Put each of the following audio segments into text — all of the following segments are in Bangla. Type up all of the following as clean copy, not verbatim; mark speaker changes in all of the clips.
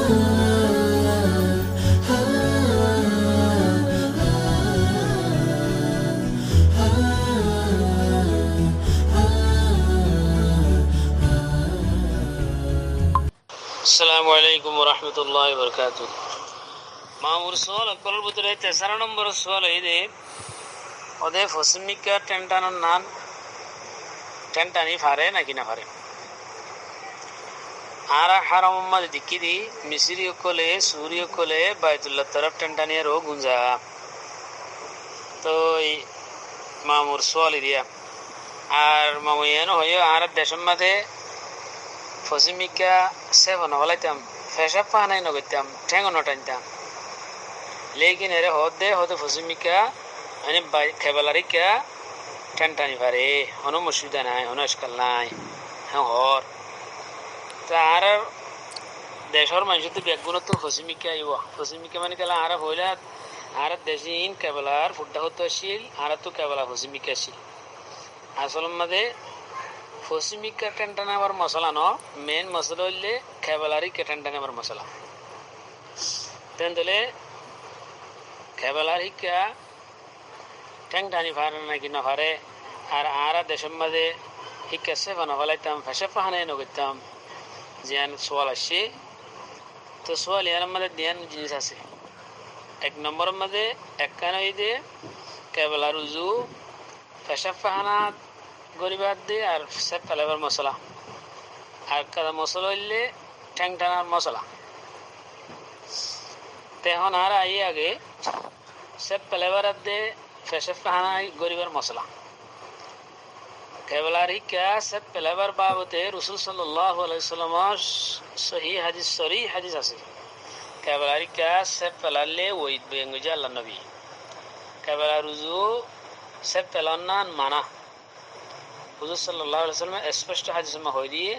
Speaker 1: আসসালামু আলাইকুম ওয়া রাহমাতুল্লাহি ওয়া বারাকাতুহু। মামুর সোয়াল আকবরের ভিতরে 13 নম্বর সোয়াল ಇದೆ. ওদে ফসমিকা টেন্টানোর নান টেন্টানি ফারে নাকি না ফারে আর হারাম মধ্যে দিকি দি মিসরি কোলে সূর্য কোলে বাইতুল্লাহ তরফ টেন্টানিয়া রো গুঞ্জা তো মামুর সোয়াল দিয়া আর মামুয়ানো হইও আর দেশের মধ্যে ফসমিকা সেভন হলাইতাম ফেসা পাহানাই নগইতাম ঠেঙ্গো নটাইতাম লেকিন এরে হদে হতে ফসমিকা মানে খেবালারিকা টেনটানি পারে কোনো অসুবিধা নাই কোনো আজকাল নাই হ্যাঁ হর তো আর দেশের মানুষ তো বেগুন তো ফসমিকা আইব ফসমিকা মানে কেলা আর হইলা আর দেশিন কেবলার ফুড্ডা হতো আসিল আর তো কেবলা ফসমিকা আসিল আসল মধ্যে ফসমিকা টেন্টানাবার মশলা ন মেন মশলা হইলে খেবালারি টেন্টানাবার মশলা তেলে খেবালারি কা টেংটানি ফারে নাকি না ফারে আর আর দেশের মাঝে শিক্ষাছে বানাবালাইতাম ফেসে ফাহানে নগিতাম জিয়ান সোয়াল আসছে তো সোয়াল ইয়ার মধ্যে দিয়ান জিনিস আছে এক নম্বরের মধ্যে একখানে দে কেবলা রুজু ফেসে ফাহানা গরিবাদ দিয়ে আর সব ফেলাবার মশলা আর কাদা মশলা হইলে ঠ্যাং টানার মশলা তেহন আর আই আগে সব ফেলাবার দিয়ে ফেসে ফাহানা গরিবার মশলা কেবলার হিকা সব ফেলাবার বাবতে রসুল সাল্লাল্লাহু আলাইহি ওয়াসাল্লামের সহি হাদিস আছে কেবলার হিকা সব ফেলালে ওইদ বেঙ্গুজা আল্লাহ নবী কেবলা রুজু সব ফেলান মানা হুজুর সাল্লাল্লাহু আলাইহি ওয়াসাল্লাম স্পষ্ট হাদিসে মা হই দিয়ে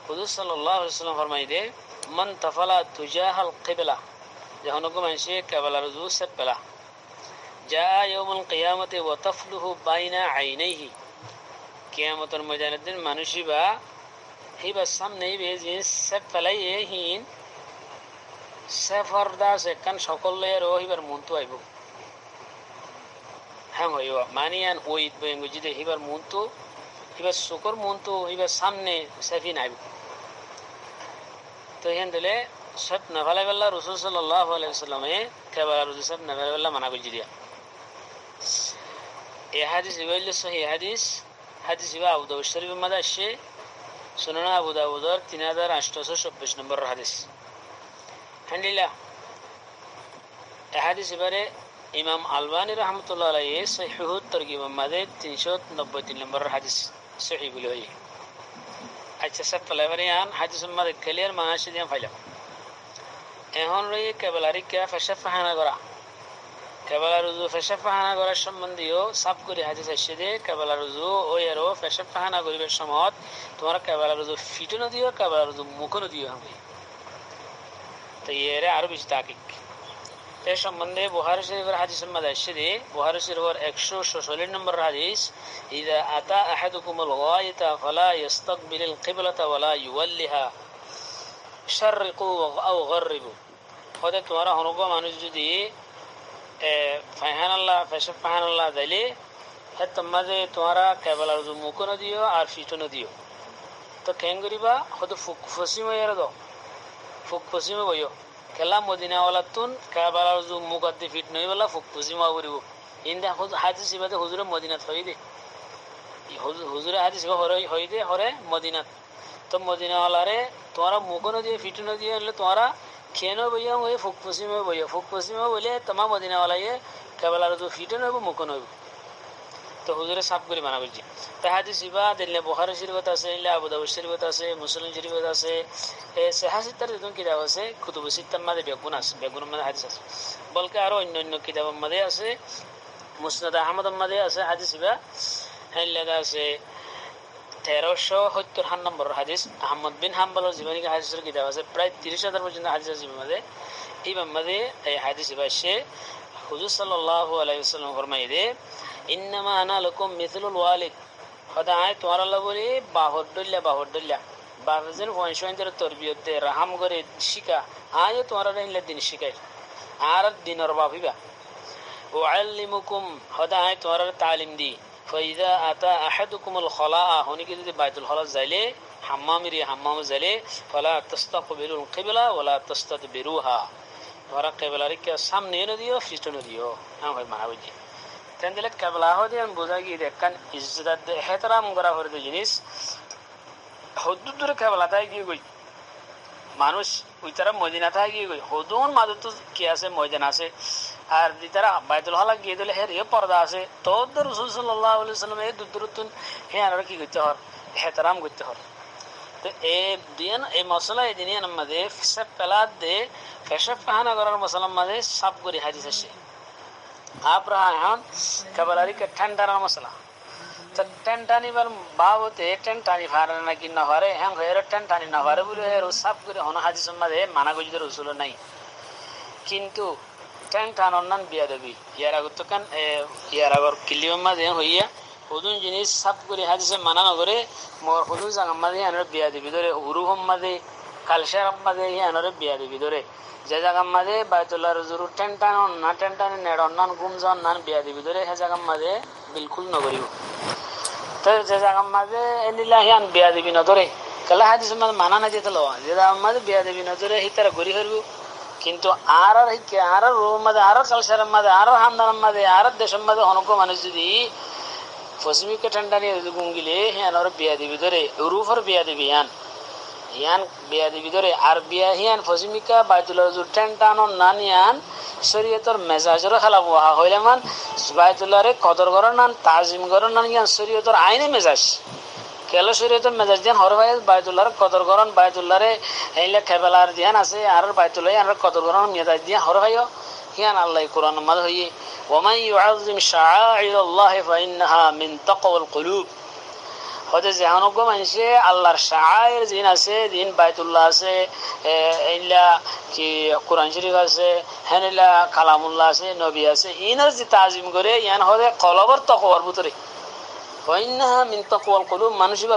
Speaker 1: হুজুর সাল্লাল্লাহু আলাইহি ওয়াসাল্লাম ফরমাই দে মান তাফালা তুজাহাল কিবলা যখন কো মানসে কেবলা রুজু সব ফেলা জা ইয়াউমুল কিয়ামতি ওয়া তাফলুহু বাইনা আইনাইহি কিয়ামতের ময়দানের দিন মানুষিবা হিবা সামনে বেজি সব ফেলাই হিন সেফরদা সেকান সকলে রহিবার মন্তু আইব হ্যাঁ হইব মানিয়ান ওইদ বেঙ্গুজিতে হিবার মন্তু হিবার শুকর মন্তু হিবার সামনে সেফি নাইব তো হেন দিলে সব নফালাই বেল্লা রসুল সাল্লাল্লাহু আলাইহি ওয়াসাল্লামে কেবলা রুজু সব নফালাই বেল্লা মানা করছি দিয়া এই হাদিস ইবাইল সহি হাদিস হাদিস ইবা আবু দাউদ শরীফের মধ্যে আসছে সুনান আবু দাউদের 3826 নম্বর হাদিস হান্ডিলা এই হাদিস এবারে ইমাম আলবানী রহমতুল্লাহ আলাইহি সহিহুত তরগিবের মধ্যে 393 নম্বর হাদিস সহি বলে হয় আচ্ছা সব ফেলাবারে আন হাদিসের মধ্যে ক্লিয়ার মানাসি দিয়ে ফাইলাম এখন রয়ে কেবলারি কে ফেসা ফাহানা করা কেবলা রুজু ফেসা ফাহানা করার সম্বন্ধীয় সাফ করে হাদিস আসছে যে কেবলা রুজু ওই আরো ফেসা ফাহানা করিবার সময় তোমার কেবলা রুজু ফিটও দিও কেবলা রুজু মুখও দিও হবে তো এর আরো বেশি তাকিক এই সম্বন্ধে বুখারী শরীফের হাদিসের মধ্যে আসছে যে বুখারী শরীফের 146 নম্বর হাদিস ইযা আতা আহাদুকুমুল গায়তা ফালা ইস্তাকবিলুল কিবলাতা ওয়ালা ইউওয়াল্লিহা শাররিকু আও গাররিবু হতে তোমরা হনগো মানুষ যদি ফাহানাল্লাহ ফেসা ফাহানাল্লাহ দিলে হে তোমাদের তোমরা কেবলা রুজু মুখও দিও আর ফিটও দিও তো কেন করিবা হতে ফুক ফসিমে এর দাও ফুক ফসিমে বইও কেলা মদিনাওয়ালা তুন কেবলা রুজু মুখ আদি ফিট নই বলা ফুক ফসিমা বরিব ইন্দা হাদিস ইবাদে হুজুরে মদিনাত হই দে হুজুরে হাদিস হই দে হরে মদিনাত তো মদিনাওয়ালারে তোমরা মুখও দিয়ে ফিটও দিয়ে হলে তোমরা খেনো বইয়া ওই ফুক ফসিমে বইয়া ফুক ফসিমে বলে তোমার মদিনাওয়ালা কেবলা রুজু ফিটও নইব মুখও নইব তো হুজুরে সাফ করে মানা করছি তো হাদিস ইবা দিলে বুখারী শরীফত আছে আবু দাউদ শরীফত আছে মুসলিম শরীফত আছে সহিহার যেন কিতাব আছে কুতুব সিত্তার মধ্যে বেগুন মধ্যে হাদিস আছে বলকে আরো অন্য কিতাবের মধ্যে আছে মুসনাদ আহমদের মধ্যে আছে হাদিস ইবা হ্যাঁ লেখা আছে 1370 নম্বর হাদিস আহমদ বিন হাম্বলের জীবনী হাদিসের কিতাব আছে প্রায় 30,000 পর্যন্ত হাদিস আছে মধ্যে এই মধ্যে এই হাদিস ইবা সে হুজুর সাল্লাল্লাহু আলাইহি ওয়াসাল্লাম ফরমাই দে ইন্নামা আনা লাকুম মিথলুল ওয়ালিদ হদা আয় তোমার আল্লাহ বলি বাহর ডল্লা বাপজন পয়সা তরবিয়ত দে রাহাম করে শিখা আয়ও তোমার দিন শিখাই আর দিনের বাপিবা ও আল্লিমুকুম হদা আয় তোমার তালিম দি ফইদা আতা আহাদুকুমুল খলা হনিকে যদি বাইতুল খলা যাইলে হাম্মামিরি হাম্মাম যাইলে ফলা তাস্তাকবিলুল কিবলা ওয়ালা তাস্তাদবিরুহা তোমরা কেবলার কে সামনে দিও পিছনে দিও হ্যাঁ ভাই মানা বুঝি তেন দিলে কেবলা হদি আমি বোঝা গিয়ে দেখান ইজ্জত এহতরাম করা হরে জিনিস হদ্দুর দূরে কেবলা তাই গিয়ে গই মানুষ ওই তারা মদিনা থাকে গিয়ে গই হদুন মাদুর তো কি আছে ময়দান আছে আর তারা বাইতুল হলা গিয়ে দিলে হের এ পর্দা আছে তোর রসুল সাল্লাল্লাহু আলাইহি ওয়াসাল্লাম এই দূরত্ব হে আর কি করতে হর এহতরাম করতে হর তো এই দিন এই মশলা এই দিন আমাদের ফিসাব পেলাদ দে ফেসাব কাহানা করার মশলা আমাদের সাফ করে হাদিস আসে आप रहा है कबलारी के ठंडाना मसला तो टेंटानी बर बाबते टेंटानी फारे ना कि नहरे हैं हेर टेंटानी नहरे बुरे हेर सब करे होना हादिस मदे माना गुजर रसूल नहीं किंतु टेंटान अन्नन बिया देबी यार अगर तो कन यार अगर किलियो मदे होइया हुदुन जिनिस सब करे हादिस माना न करे मोर हुदुन संग मदे अनर बिया देबी दरे उरुहम मदे कलशर मदे ही अनर बिया देबी दरे যে জায়গার মাঝে বাইতুল্লাহর জরুর টেনটান না টেনটানে নেড় অন্যান গুমজন নান বিয়া দিবি ধরে সে জায়গার মাঝে বিলকুল নগরিব তো যে জায়গার মাঝে এলিলাহিয়ান বিয়া দিবি নধরে কালা হাদিস মাঝে মানা না যেতে লওয়া যে জায়গার মাঝে বিয়া দিবি নধরে হি তারা গরি হইব কিন্তু আর হিকে আর রোম মাঝে আর কালচারের মাঝে আর হামদানের মাঝে আর দেশের মাঝে অনেক মানুষ যদি পশ্চিমিকে টেনটানি গুঙ্গিলে হিয়ান ওর বিয়া দিবি ধরে রুফর বিয়া দিবি ইয়ান ইয়ান বিয়া দিবি ধরে আর বিয়া হিয়ান ফজিমিকা বাইতুল্লাহ জুর টেনটানো নান ইয়ান শরীয়তর মেজাজেরও খেলাফ হওয়া হইলে মান বাইতুল্লাহরে কদর করার নান তাজিম করার নান ইয়ান শরীয়তর আইনে মেজাজ কেল শরীয়তর মেজাজ দিয়ান হর ভাই বাইতুল্লাহর কদর করন বাইতুল্লাহরে এইলে খেবেলার দিয়ান আছে আর বাইতুল্লাহ আর কদর করন মেজাজ দিয়ান হর ভাইও হিয়ান আল্লাহ কোরআন মাদ হইয়ে ওয়ামান ইউআযিম শাআইরাল্লাহি ফাইন্নাহা মিন তাকওয়াল কুলুব হতে যেহানজ্ঞ মানুষে আল্লাহর শাআইর দিন আছে দিন বাইতুল্লাহ আছে এইলা কি কোরআন শরীফ আছে হেনিলা কালামুল্লাহ আছে নবী আছে ইনার যে তাজিম করে ইয়ান হতে কলবর তাকওয়ার ভিতরে ফাইন্নাহা মিন তাকওয়াল কুলুব মানুষের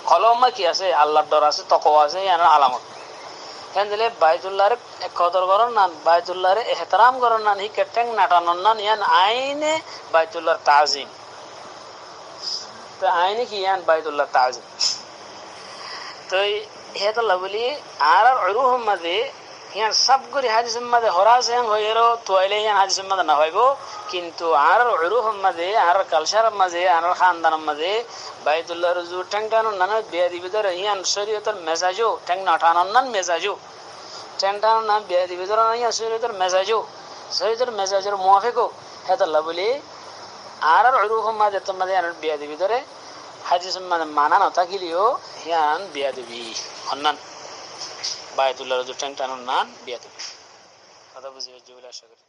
Speaker 1: কলমে কি আছে আল্লাহর ডর আছে তাকওয়া আছে ইয়ার আলামত হেন দিলে বাইতুল্লাহর কদর করন না বাইতুল্লাহর ইহতিরাম করন না হি কেটেং নাটানন না ইয়ান আইনে বাইতুল্লাহর তাজিম তো আইনে কি ইয়ান বাইতুল্লাহ তাজিম তো হেতলা বলি আর উরুহ মাঝে ইয়ান সব করে হাদিস মাঝে হরাস ইয়ান হইরো তোয়াইলে ইয়ান হাদিস মাঝে না হইব কিন্তু আর উরুহ মাঝে আর কালচার মাঝে আর খানদান মাঝে বাইতুল্লাহ রুজু টেংটানো নানা বিয়া দিবি ধরে ইয়ান শরীয়তের মেজাজও টেং নাটানন নান মেজাজও টেংটানো নান বিয়া দিবি ধরে ইয়ান শরীয়তের মেজাজের মুআফিকও হেতলা বলি আর উরুহ মাঝে তোমাদের ইয়ান বিয়া দিবি ধরে হাদিস মানে মানা না থাকিলেও ইয়ান বিয়া দিবি অন্যান বাইতুল্লাহ রুজু টেংটানো নান বিয়া দিবি কথা বুঝি আশা করি।